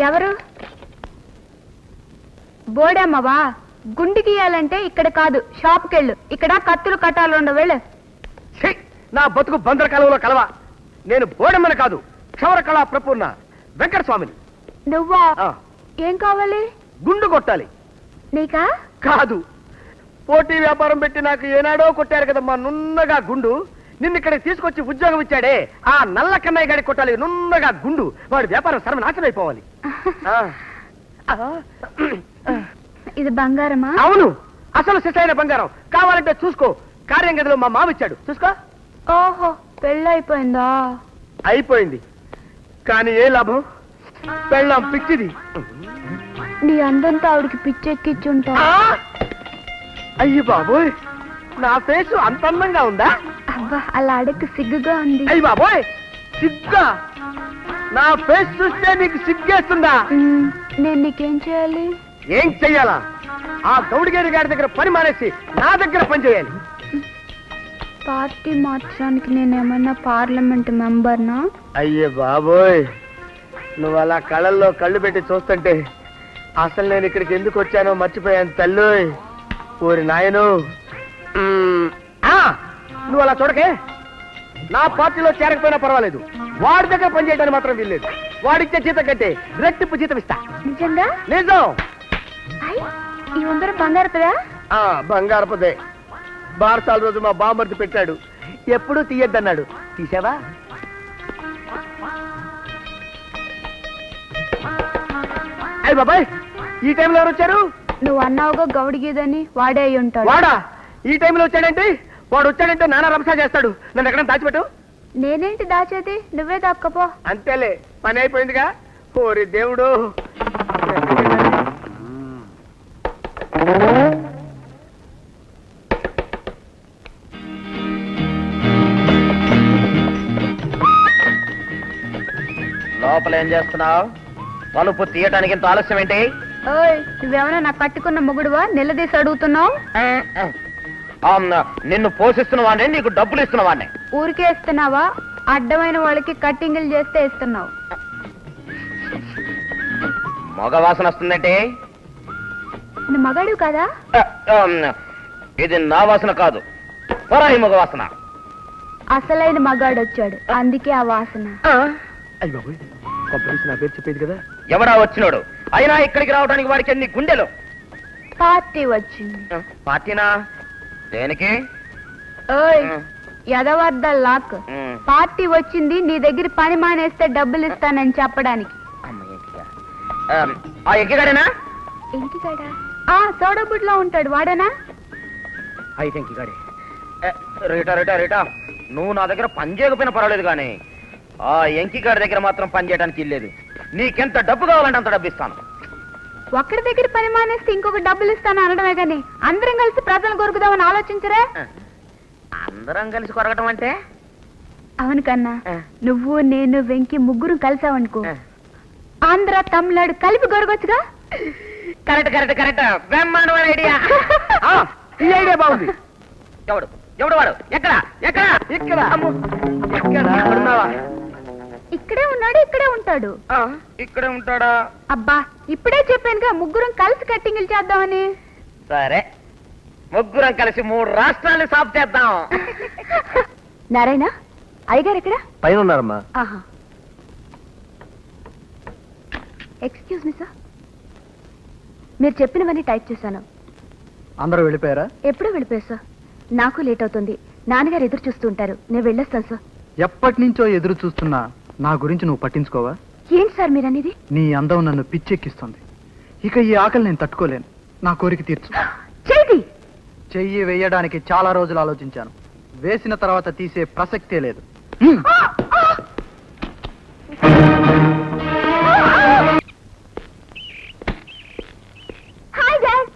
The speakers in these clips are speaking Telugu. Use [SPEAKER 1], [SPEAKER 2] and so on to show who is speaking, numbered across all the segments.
[SPEAKER 1] ఎవరు? బోడమ్మవా? గుండు గీయాలంటే ఇక్కడ కాదు, షాప్కి వెళ్ళు. ఇక్కడ కత్తులు కట్టాలు ఉండవు, వెళ్ళు.
[SPEAKER 2] నా బతుకు బందర కాలంలో కలవా. నేను బోడమ్మని కాదు, క్షవర కళా ప్రపూర్ణ వెంకట స్వామిని.
[SPEAKER 1] నువ్వా? ఏం కావాలి?
[SPEAKER 2] గుండు కొట్టాలి.
[SPEAKER 1] నీకా?
[SPEAKER 2] కాదు, పోటీ వ్యాపారం పెట్టి నాకు ఏనాడో కొట్టారు కదమ్మా నున్నగా గుండు. నిన్ను ఇక్కడికి తీసుకొచ్చి ఉద్యోగం ఇచ్చాడే ఆ నల్ల కన్నయ్య గారికి కొట్టాలి నున్నగా గుండు. వాడి వ్యాపారం సర్వనాశనం అయిపోవాలి.
[SPEAKER 1] ఇది బంగారమా?
[SPEAKER 2] అవును, అసలు శిశైన బంగారం. కావాలంటే చూసుకో, కార్యం గదిలో మా మావిచ్చాడు, చూసుకో.
[SPEAKER 1] ఓహో, పెళ్ళైపోయిందా?
[SPEAKER 2] అయిపోయింది, కానీ ఏ లాభం? పెళ్ళాం పిచ్చిది.
[SPEAKER 1] నీ అందంతా ఆవిడికి పిచ్చెక్కిచ్చుంటా.
[SPEAKER 2] అయ్యి బాబోయ్, నా ఫేసు అంత అందంగా ఉందా?
[SPEAKER 1] అబ్బా, అలా అడగ సిగ్గుగా ఉంది.
[SPEAKER 2] అయ్యి బాబోయ్, సిగ్గా? నా ఫేస్ చూస్తే నీకు సిగ్గేస్తుందా?
[SPEAKER 1] నేను నీకేం చేయాలి?
[SPEAKER 2] ఏం చెయ్యాలా? ఆ గౌడిగేరి గారి దగ్గర పని మానేసి నా దగ్గర పని చేయాలి.
[SPEAKER 1] పార్టీ మార్చడానికి నేనేమన్నా పార్లమెంట్ మెంబర్నా?
[SPEAKER 2] అయ్యే బాబోయ్, నువ్వు అలా కళ్ళల్లో కళ్ళు పెట్టి చూస్తుంటే అసలు నేను ఇక్కడికి ఎందుకు వచ్చానో మర్చిపోయాను తల్లోయ్. ఊరి నాయను, నువ్వు అలా చూడకే. నా పార్టీలో చేరకపోయినా పర్వాలేదు, వాడి దగ్గర పనిచేయడానికి మాత్రం వీల్లేదు. వాడిచ్చే జీతం కంటే రెట్టింపు జీతం ఇస్తా.
[SPEAKER 1] నిజంగా?
[SPEAKER 2] నిజం.
[SPEAKER 1] ఈ ఉంగరం బంగారపదా?
[SPEAKER 2] బంగారపదే. బారసాల రోజు మా బామ్మర్ది పెట్టాడు, ఎప్పుడూ తీయద్దన్నాడు. తీసావా? అయ్య బాబాయ్, ఈ టైంలో ఎవరు వచ్చారు?
[SPEAKER 1] నువ్వు అన్నావుగా గౌడిగీదని, వాడే అయి ఉంటాడు.
[SPEAKER 2] వాడా? ఈ టైంలో వచ్చాడంటే? వాడు వచ్చాడంటే నానా రంసా చేస్తాడు. నన్ను ఎక్కడ దాచిపెట్టు.
[SPEAKER 1] నేనేంటి దాచేది? నువ్వే దాక్కపో.
[SPEAKER 2] అంతేలే, పని అయిపోయిందిగా. ఓరి దేవుడు. లోపల ఏం చేస్తున్నావు? తలుపు తీయటానికి ఇంత ఆలస్యం ఏంటి?
[SPEAKER 1] ఓయ్, నువ్వేమైనా నాకు కట్టుకున్న మొగుడువా? నిలదీసి అడుగుతున్నావు.
[SPEAKER 2] నిన్ను పోషిస్తున్న వాడిని, నీకు డబ్బులు ఇస్తున్న వాడిని.
[SPEAKER 1] ఊరికే ఇస్తున్నావా? అడ్డమైన వాళ్ళకి కట్టింగులు చేస్తే ఇస్తున్నావు.
[SPEAKER 2] మగ వాసన వస్తుందంటే?
[SPEAKER 1] నువ్వు మగాడు కదా?
[SPEAKER 2] ఇది నా వాసన కాదు, పరాయి మగ వాసన.
[SPEAKER 1] అసలైన మగాడు వచ్చాడు, అందుకే ఆ వాసన.
[SPEAKER 2] అయ్య బాబోయ్, నా పేరు చెప్పేది కదా. ఎవడా వచ్చినాడు? అయినా ఇక్కడికి రావడానికి వాడికి ఎన్ని గుండెలు.
[SPEAKER 1] పార్టీ వచ్చింది.
[SPEAKER 2] పార్టీనా? దేనికి?
[SPEAKER 1] ఓయ్, ఎదవద్ద లాక్. పార్టీ వచ్చింది, నీ దగ్గర పని మానేస్తే డబ్బులు ఇస్తానని చెప్పడానికి.
[SPEAKER 2] ఆ ఎక్కిగాడేనా?
[SPEAKER 1] ఇంటికాడా? సోడబుడ్లో ఉంటాడు, వాడేనా?
[SPEAKER 2] అయితే ఇంకిగాడే. రేటా రేటా రేటా, నువ్వు నా దగ్గర పని చేయకపోయినా పర్వాలేదు, కానీ ఆ ఎంకిగాడి దగ్గర మాత్రం పని చేయడానికి ఇల్లేదు. నీకెంత డబ్బు కావాలంటే అంత డబ్బు ఇస్తాను.
[SPEAKER 1] ఒక్కడి దగ్గర పని మానేస్తే ఇంకొక డబ్బులు ఇస్తాను అనడమే గాని అందరం కలిసి ప్రజలు కొరుకుదామని ఆలోచించరే?
[SPEAKER 2] అందరం కలిసి కొరగటం అంటే?
[SPEAKER 1] అవును కన్నా, నువ్వు నేను వెంకి ముగ్గురు కలిసావనుకో, ఆంధ్ర తమిళనాడు కలిపి కొరగొచ్చుగా.
[SPEAKER 2] కరెక్ట్ కరెక్ట్ కరెక్ట్, బ్రహ్మాండమైన ఐడియా. ఈ ఐడియా బాగుంది. ఎవడు ఎవడు వాడు? ఎక్కడ ఎక్కడ? ఇక్కడ. ఎక్కడ?
[SPEAKER 1] ఇక్కడే ఉన్నాడు, ఇక్కడే ఉంటాడు.
[SPEAKER 2] ఇక్కడే ఉంటాడా?
[SPEAKER 1] అబ్బా, ఇప్పుడే చెప్పానుగా ముగ్గురం కలిసి కట్టింగులు చేద్దామని.
[SPEAKER 2] సరే, ముగ్గురం కలిసి 3 రాష్ట్రాలు సాఫ్ చేద్దాం.
[SPEAKER 1] నారాయణ, అయ్యగారు ఎక్కడ?
[SPEAKER 2] పైన ఉన్నారమ్మా.
[SPEAKER 1] ఎక్స్క్యూజ్ మీ సార్, మీరు చెప్పినవన్నీ టైప్ చేశాను.
[SPEAKER 3] అందరూ వెళ్ళిపోయారా?
[SPEAKER 1] ఎప్పుడూ వెళ్ళిపోయారు సార్. నాకు లేట్ అవుతుంది, నాన్నగారు ఎదురు చూస్తూ ఉంటారు. నేను వెళ్ళొస్తాను సార్.
[SPEAKER 3] ఎప్పటి నుంచో ఎదురు చూస్తున్నా నా గురించి నువ్వు పట్టించుకోవా?
[SPEAKER 1] ఏంటి సార్ మీరనేది?
[SPEAKER 3] నీ అందం నన్ను పిచ్చెక్కిస్తుంది. ఇక ఈ ఆకలి నేను తట్టుకోలేను. నా కోరిక తీర్చు. చెయ్యి వేయడానికి చాలా రోజులు ఆలోచించాను. వేసిన తర్వాత తీసే ప్రసక్తే లేదు.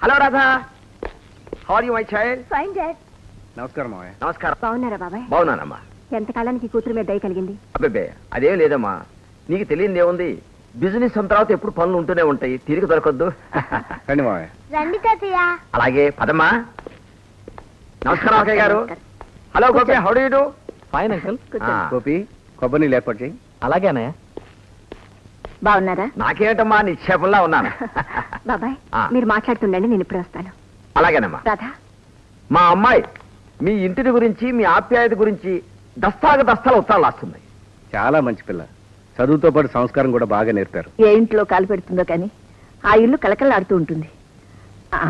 [SPEAKER 2] Hello Radha, how are you my child?
[SPEAKER 1] Fine dad.
[SPEAKER 3] నమస్కారం మావయ్య.
[SPEAKER 2] నమస్కారం.
[SPEAKER 1] బాగున్నారా బాబాయ్?
[SPEAKER 2] బాగున్నానమ్మా.
[SPEAKER 1] ఎంతకాలానికి కూతురు మీద దయ కలిగింది?
[SPEAKER 2] అబ్బే, అదేం లేదమ్మా. నీకు తెలియదు ఏముంది, బిజినెస్ అంత తర్వాత ఎప్పుడు పనులు ఉంటూనే ఉంటాయి, తిరిగి దొరకద్దు.
[SPEAKER 3] రండి మావయ్య.
[SPEAKER 1] రండి తాతయ్య.
[SPEAKER 2] అలాగే పదమ్మా. నమస్కారం అక్కయ్య గారు. Hello Gopi, how do you do?
[SPEAKER 3] Fine uncle. Gopi, కొబ్బరి నీళ్ళు ఏర్పాటు చేయి. అలాగే అన్నయ్య.
[SPEAKER 1] బాగున్నారా?
[SPEAKER 4] నాకేమిటమ్మా నిక్షేపంలా ఉన్నాను.
[SPEAKER 1] బాబాయ్
[SPEAKER 4] ఆ.
[SPEAKER 1] మీరు మాట్లాడుతుండండి, నేను ఇప్పుడే వస్తాను.
[SPEAKER 4] అలాగేనమ్మా.
[SPEAKER 1] రాధా,
[SPEAKER 4] మా అమ్మాయి మీ ఇంటిని గురించి మీ ఆప్యాయత గురించి దస్తాల ఉత్తరాలు రాస్తుంది.
[SPEAKER 2] చాలా మంచి పిల్ల. చదువుతో పాటు సంస్కారం కూడా బాగా నేర్పారు.
[SPEAKER 1] ఏ ఇంట్లో కాలు పెడుతుందో కానీ ఆ ఇల్లు కలకలాడుతూ ఉంటుంది. ఆ,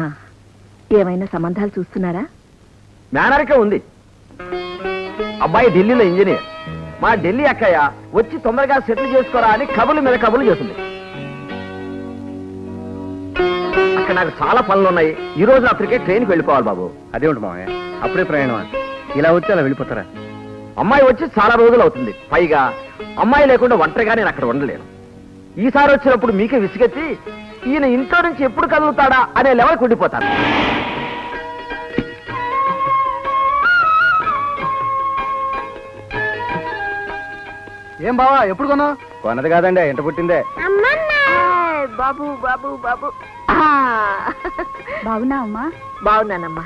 [SPEAKER 1] ఏమైనా సంబంధాలు చూస్తున్నారా?
[SPEAKER 4] మేనరికే ఉంది. అబ్బాయి ఢిల్లీలో ఇంజనీర్. మా ఢిల్లీ అక్కయ్య వచ్చి తొందరగా సెటిల్ చేసుకోరా అని కబుర్ల మీద కబుర్లు చేస్తుంది. అక్కడ నాకు చాలా పనులు ఉన్నాయి. ఈ రోజు రాత్రికే ట్రైన్కి వెళ్ళిపోవాలి బాబు.
[SPEAKER 2] అదేమిటి మామయ్య, అప్పుడే ప్రయాణం అని ఇలా వచ్చి అలా వెళ్ళిపోతారా?
[SPEAKER 4] అమ్మాయి వచ్చి చాలా రోజులు అవుతుంది. పైగా అమ్మాయి లేకుండా ఒంటరిగా నేను అక్కడ ఉండలేను. ఈసారి వచ్చినప్పుడు మీకే విసిగెత్తి ఈయన ఇంట్లో నుంచి ఎప్పుడు కదులుతాడా అనే లెవెల్కి ఉండిపోతాను.
[SPEAKER 3] ఏం బావా ఎప్పుడు కొన్నా?
[SPEAKER 2] కొన్నది కాదండి, ఎంట పుట్టిందే.
[SPEAKER 1] బాబు బాబు బాబు బాగున్నా అమ్మా? బాగున్నానమ్మా.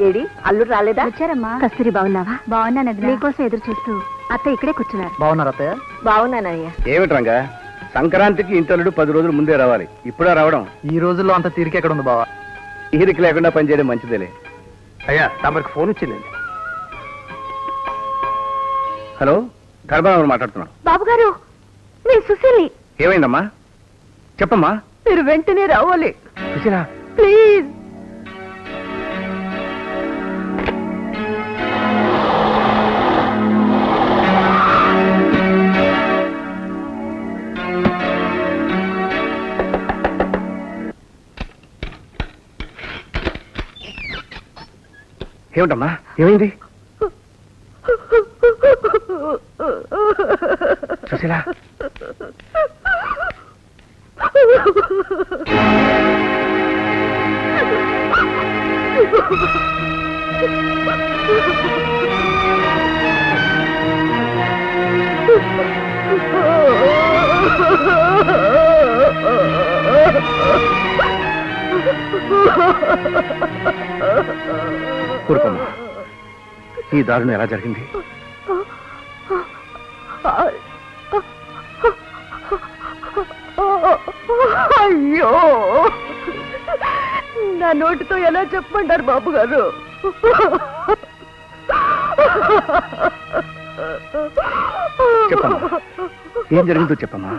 [SPEAKER 1] ఏడి అల్లుడు రాలేదా? వచ్చారమ్మా. కస్తూరి బాగున్నావా? బాగున్నాను. నీకోసం ఎదురు చూస్తూ అత్త ఇక్కడే కూర్చున్నారు.
[SPEAKER 3] బాగున్నారు అత్తయ్య?
[SPEAKER 1] బాగున్నానయ్యా.
[SPEAKER 2] ఏమిటి రంగా, సంక్రాంతికి ఇంటల్లుడు 10 రోజులు ముందే రావాలి. ఇప్పుడే రావడం
[SPEAKER 3] ఈ రోజుల్లో అంత తీరిక ఎక్కడ ఉంది బావా?
[SPEAKER 2] ఈరిక లేకుండా పనిచేయడం మంచిదేలే. అయ్యా తమరికి ఫోన్ వచ్చిందండి. హలో, ధర్మరావు మాట్లాడుతున్నాను.
[SPEAKER 1] బాబు గారు, నేను సుశీల్ని.
[SPEAKER 2] ఏమైందమ్మా చెప్పమ్మా.
[SPEAKER 1] మీరు వెంటనే రావాలి
[SPEAKER 2] సుశీల,
[SPEAKER 1] ప్లీజ్.
[SPEAKER 2] ఏమిటమ్మా ఏమైంది? సుశీల, ఊరుకోమ్మా. ఈ దారుణం ఎలా జరిగింది?
[SPEAKER 1] అయ్యో, నా నోటితో ఎలా చెప్పంటారు బాబు గారు?
[SPEAKER 2] చెప్పమ్మా, ఏం జరిగిందో చెప్పమ్మా.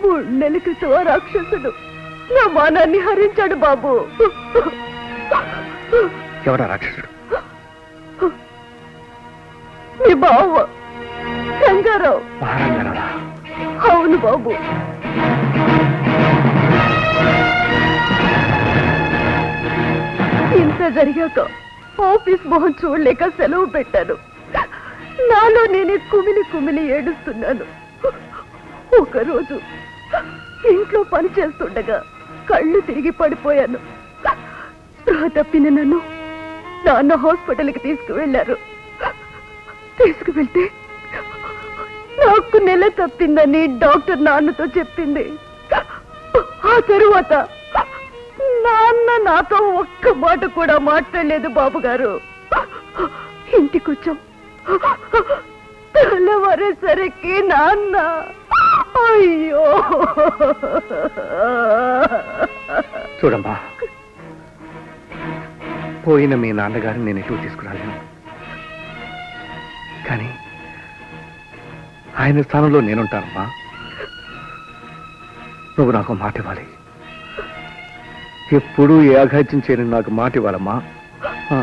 [SPEAKER 1] 3 నెలల క్రితం ఆ రాక్షసుడు నా మానాన్ని హరించాడు బాబు.
[SPEAKER 2] ఎవరా రాక్షసుడు?
[SPEAKER 1] మీ బావ రంగారావు.
[SPEAKER 2] మహారాజారా?
[SPEAKER 1] అవును బాబు. ఇంత జరిగాక ఆఫీస్ మొహం చూడలేక సెలవు పెట్టాను. నాలో నేనే కుమిలి కుమిలి ఏడుస్తున్నాను. ఒకరోజు ఇంట్లో పని చేస్తుండగా కళ్ళు తిరిగి పడిపోయాను. స్పృహ తప్పిన నన్ను నాన్న హాస్పిటల్కి తీసుకువెళ్లారు. తీసుకువెళ్తే నాకు నెల తప్పిందని డాక్టర్ నాన్నతో చెప్పింది. ఆ తరువాత నాన్న నాతో ఒక్క మాట కూడా మాట్లాడలేదు బాబు గారు. ఇంటికొచ్చాం. తెల్లవారేసరికి నాన్న అయ్యో.
[SPEAKER 2] చూడమ్మా, పోయిన మీ నాన్నగారిని నేను ఎటు తీసుకురాలేను. కానీ ఆయన స్థానంలో నేనుంటానమ్మా. నువ్వు నాకు మాట ఇవ్వాలి. ఎప్పుడూ ఏ అఘాత్యం చేయని నాకు మాట ఇవ్వాలమ్మా. ఆ.